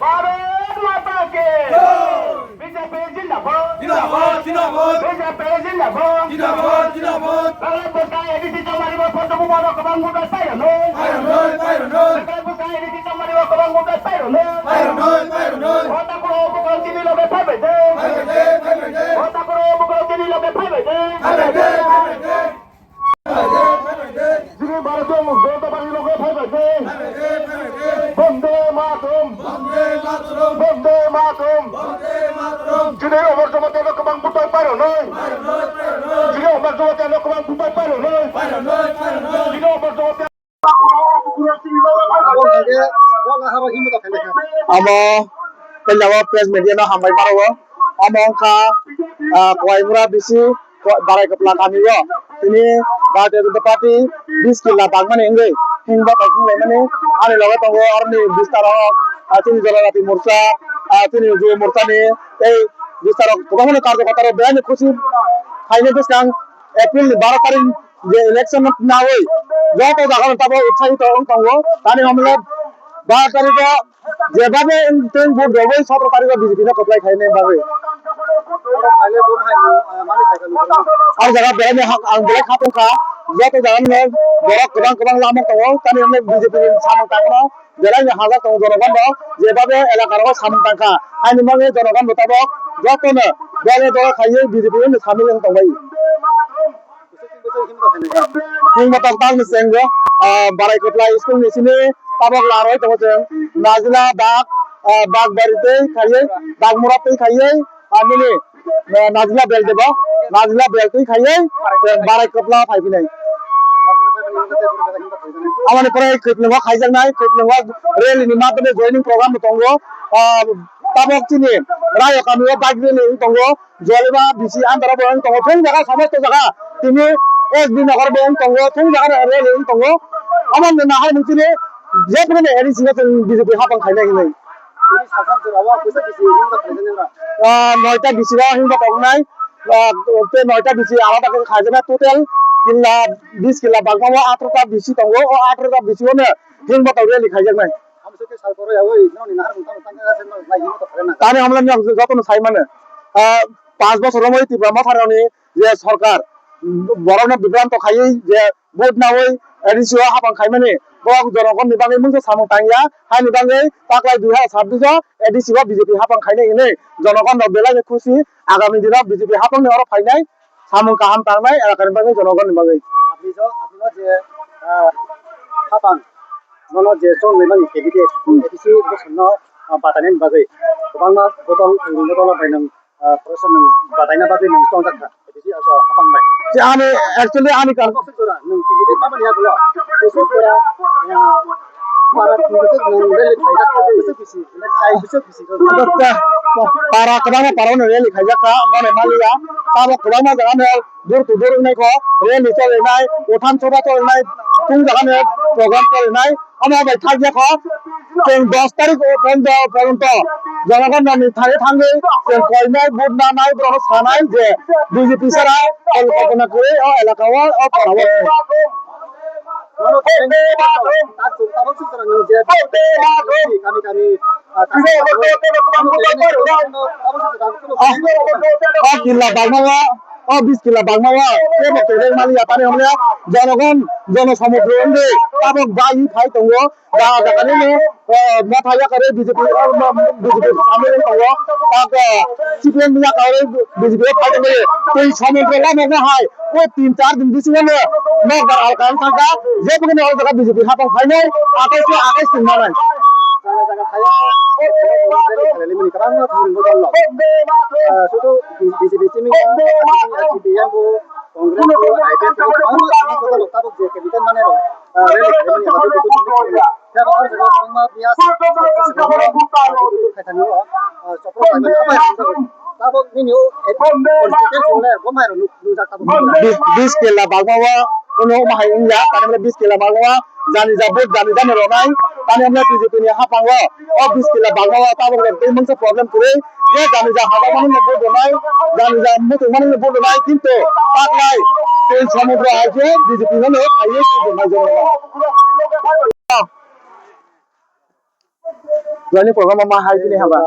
भारत माता के बीजेपी जिंदाबाद जिंदाबाद जिंदाबाद बीजेपी जिंदाबाद जिंदाबाद जिंदाबाद Kalau bukan edisi kamari mau foto buat kebang muda saya no. Byron Kalau bukan edisi kamari mau kebang muda saya no. Kota Kulo bukan sini lo bepai bete. Kota Kulo bukan sini lo bepai bete. Sini baru tu muda bagi lo bepai bete. Bonde matum. Bonde matum. Sini umur cuma telo kebang muda saya no. Sini umur cuma telo kebang muda saya no. Sini umur cuma telo amo penjawa press media na hambai paro amo ka koimura bisi barai kepala kami yo ini Bharatiya Janata Party 20 kila bagman engai hingga taking lemane ani loga tongo arni bistarok tini jalati morcha tini jo morcha ni ei bistarok kobangone karjakotaro beani khushi খাইনে বেসাং April 12 তারিখ যে election না হই যত জায়গা তাবো উৎসাহিত হংকো তানি আমলে 12 তারিখে যেভাবে ট্রেন ভোট দেবো 17 তারিখে বিজেপি না কপ্লাই খাইনে ভাবে আর জায়গা বেনে আং বলে খাতংকা যত জায়গা নে বড় কবাং লামক দङ তানি আমলে বিজেপি সামং তাংনা জেলা হাজার দङ জনগণ যেভাবে এলাকার সামং তাংকা আইনি মাগে জনগণ মোতাবক যতনে দলে দলে খাইয়ে বিজেপি নে সামিল দংবাই हिंगमतक ताल मिसेंग बाराय कपला स्कूल निसिने ताबक लारोय तमजों नाजिला बाग बारिते खाइए बाग मुराते खाइए आमिने नाजिला बेल देबो नाजिला बेलते खाइए बाराय कपला फाइबिनाय आमाने परे खैप्लेवा खाइजानाय खैप्लेवा रेलिनि मादने जयनिं प्रग्राम दंगो ताबक चिनि राय कामियो बाग रेलि दंगो जलेबा बिसि आन्दारा बन दंगो फें जागा समस्त जागा तिनि एसबी नगर बेंक दंगो फें जागा रेलि दंगो आमाने नाहाय नोंसिनि जेखुनु एडिसिना जों बिजेपि हाबां खायनाय हिनै नयटा बिसिबा हिंबा दंनाय ते नयटा बिसि आलादा के खायजानाय टोटल किल्ला 20 किल्ला बागमावा 18टा बिसि दंगो 18टा बिसियावनो हिंबा रेलि खायजानाय ताने हमला যতন চাই মানে 5 বছরের মধ্যে ত্রিপুরা মাথারানি যে সরকার বড়না বিভ্রান্ত খাই যে ভোট না হই এডিসিও হাবাং খাই মানে বক জনগণ নিবাঙ্গে মুংসে সামং তাঙ্গিয়া হাই নিবাঙ্গে তাকলাই 2026 এডিসিও বিজেপি হাবাং খাইনে ইনে জনগণ বেলায় খুশি আগামী দিনে বিজেপি হাবাং নেওয়ার ফাইনাই সামং কাহাম তাंनाय এলাকার নিবাঙ্গে জনগণ নিবাঙ্গে আপনি যে হাবাং nono je song memang candidate edisi bosono batanen bagai kobangma botol botol bainang person nang bataina bagai nang song jakha edisi aso apang bai যে আমি অ্যাকচুয়ালি আমি কার sora nang candidate mabani ya gulo boso sora para boso nang rele khaija boso bisi kai boso bisi para kebangma parone reli khaijaka gane malia tabo kebangma jagane dur tu dur nai ko reli cholenai uthan choba cholenai tung jagane program cholenai আমরা ভাই থাকবে খ 10 তারিখ পর্যন্ত জনগণ নির্ধারে থাকবে কয়নায় vote না নাই বড় সানাই যে বিজেপি ছাড়া কল্পনা করে এলাকাও পরামর্শ কিল্লা বাগমাওয়া 20 কিলা বাগমাওয়া এমন তেলের মালিয়া তারে আমরা জনগণ জনসমুদ্র এন্ডে তাবক বাই ফাই দङो दा दाखाने माथाया करे बीजेपी सामने दङो ताक सीपीएम या करे बीजेपी फाइ दङो बै समुद्र लामानो हाय ओ 3-4 दिन बिसिनो नगर आलकान थांगा जेबोनो जगा बीजेपी हाबां फाइनाय आखाइ सिंनाय jaga kaya kali ini kerana turun botol lo suatu BJP ini CPM bu Kongres bu IPN bu kamu botol tapi je kebitan mana lo reli ini apa tu ya kalau jaga rumah biasa sekarang kata ni lo sopro tapi ini politik boleh bomai lo lu jaga bis kela bagmawa uno mahai inja tane 20 kela bagmawa jani jabut jani jani ronai tane amna BJP ni hapango o 20 kila bagmawa tabok le mangsa problem করে যে জানি যা হাবা মানে vote নাই জানি যা মতো মানে ভোট নাই কিন্তু পাকলাই এই সমুদ্র আছে বিজেপি হলে খাইয়ে কি নাই Joining program mama hai sini haba.